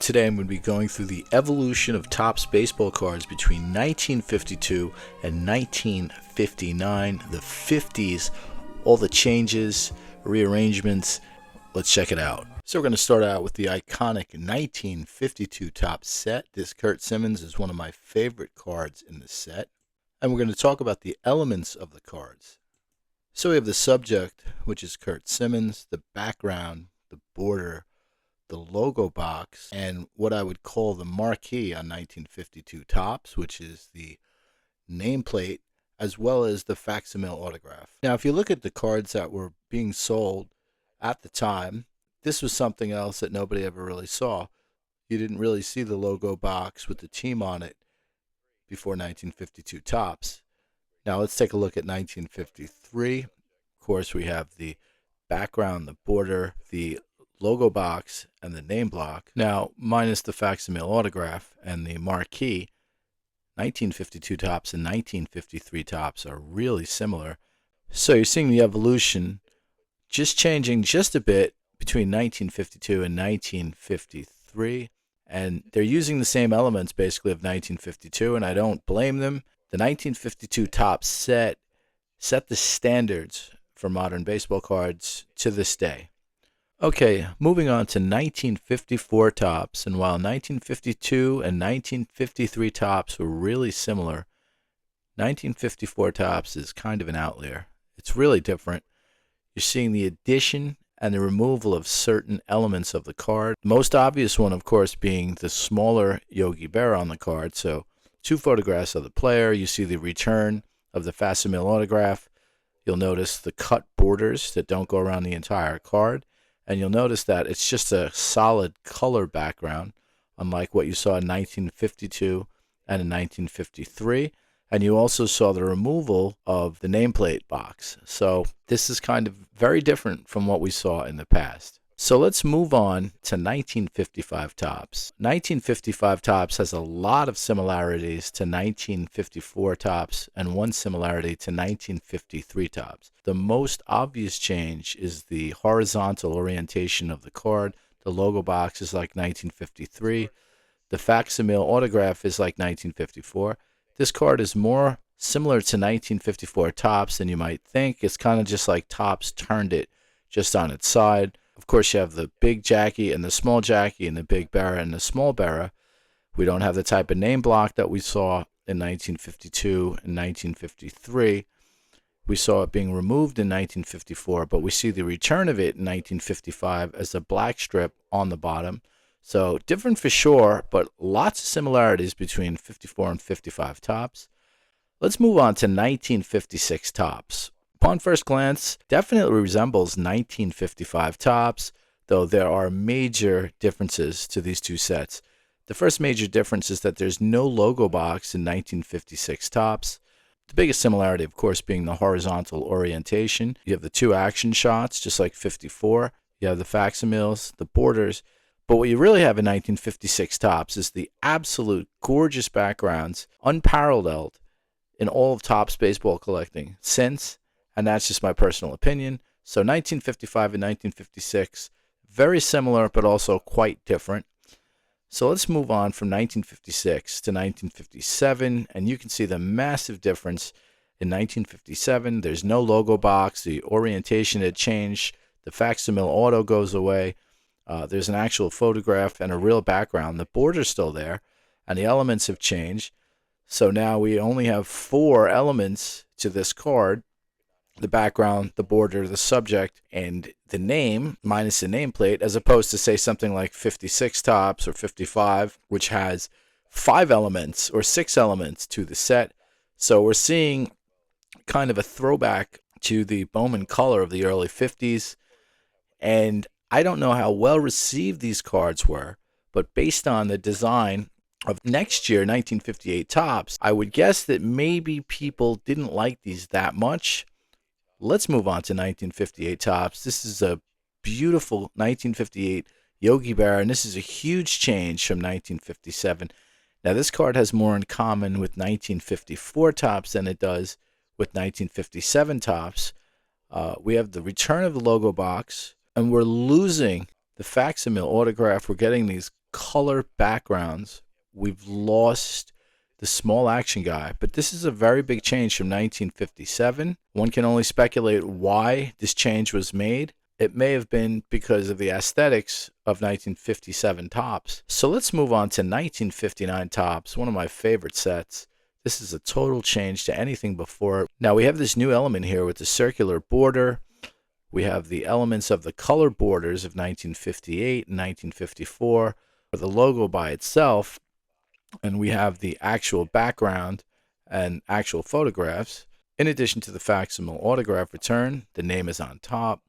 Today I'm going to be going through the evolution of Topps baseball cards between 1952 and 1959, the 50s, all the changes, rearrangements. Let's check it out. So we're going to start out with the iconic 1952 Topps set. This Curt Simmons is one of my favorite cards in the set. And we're going to talk about the elements of the cards. So we have the subject, which is Curt Simmons, the background, the border, the logo box, and what I would call the marquee on 1952 Topps, which is the nameplate, as well as the facsimile autograph. Now, if you look at the cards that were being sold at the time, this was something else that nobody ever really saw. You didn't really see the logo box with the team on it before 1952 Topps. Now, let's take a look at 1953. Of course, we have the background, the border, the logo box, and the name block. Now, minus the facsimile autograph and the marquee, 1952 Topps and 1953 Topps are really similar. So you're seeing the evolution just changing just a bit between 1952 and 1953. And they're using the same elements basically of 1952, and I don't blame them. The 1952 Topps set the standards for modern baseball cards to this day. Okay, moving on to 1954 Topps, and while 1952 and 1953 Topps were really similar, 1954 Topps is kind of an outlier. It's really different. You're seeing the addition and the removal of certain elements of the card. The most obvious one, of course, being the smaller Yogi Berra on the card. So, two photographs of the player. You see the return of the facsimile autograph. You'll notice the cut borders that don't go around the entire card. And you'll notice that it's just a solid color background, unlike what you saw in 1952 and in 1953. And you also saw the removal of the nameplate box. So this is kind of very different from what we saw in the past. So let's move on to 1955 Topps. 1955 Topps has a lot of similarities to 1954 Topps and one similarity to 1953 Topps. The most obvious change is the horizontal orientation of the card. The logo box is like 1953. The facsimile autograph is like 1954. This card is more similar to 1954 Topps than you might think. It's kind of just like Topps turned it just on its side. Of course, you have the big Jackie and the small Jackie and the big Berra and the small Berra. We don't have the type of name block that we saw in 1952 and 1953. We saw it being removed in 1954, but we see the return of it in 1955 as a black strip on the bottom. So different for sure, but lots of similarities between 54 and 55 Topps. Let's move on to 1956 Topps. Upon first glance, definitely resembles 1955 Topps, though there are major differences to these two sets. The first major difference is that there's no logo box in 1956 Topps. The biggest similarity, of course, being the horizontal orientation. You have the two action shots, just like 54. You have the facsimiles, the borders. But what you really have in 1956 Topps is the absolute gorgeous backgrounds, unparalleled in all of Topps baseball collecting since. And that's just my personal opinion. So 1955 and 1956, very similar, but also quite different. So let's move on from 1956 to 1957, and you can see the massive difference in 1957. There's no logo box. The orientation had changed. The facsimile auto goes away. There's an actual photograph and a real background. The border's still there, and the elements have changed. So now we only have 4 elements to this card. The background, the border, the subject, and the name, minus the nameplate, as opposed to, say, something like 56 Topps or 55, which has 5 elements or 6 elements to the set. So we're seeing kind of a throwback to the Bowman color of the early 50s. And I don't know how well received these cards were, but based on the design of next year, 1958 Topps, I would guess that maybe people didn't like these that much. Let's move on to 1958 Topps. This is a beautiful 1958 Yogi Berra, and this is a huge change from 1957. Now, this card has more in common with 1954 Topps than it does with 1957 Topps. We have the return of the logo box, and we're losing the facsimile autograph. We're getting these color backgrounds. We've lost the small action guy, but this is a very big change from 1957. One can only speculate why this change was made. It may have been because of the aesthetics of 1957 tops. So let's move on to 1959 tops, one of my favorite sets. This is a total change to anything before it. Now we have this new element here with the circular border. We have the elements of the color borders of 1958 and 1954, or the logo by itself, and we have the actual background and actual photographs. In addition to the facsimile autograph return, the name is on top.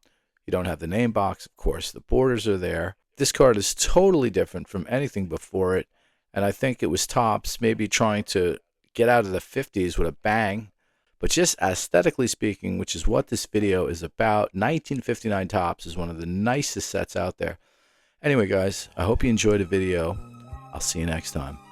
You don't have the name box, of course, the borders are there. This card is totally different from anything before it, and I think it was Topps maybe trying to get out of the 50s with a bang. But just aesthetically speaking, which is what this video is about, 1959 Topps is one of the nicest sets out there. Anyway, guys, I hope you enjoyed the video. I'll see you next time.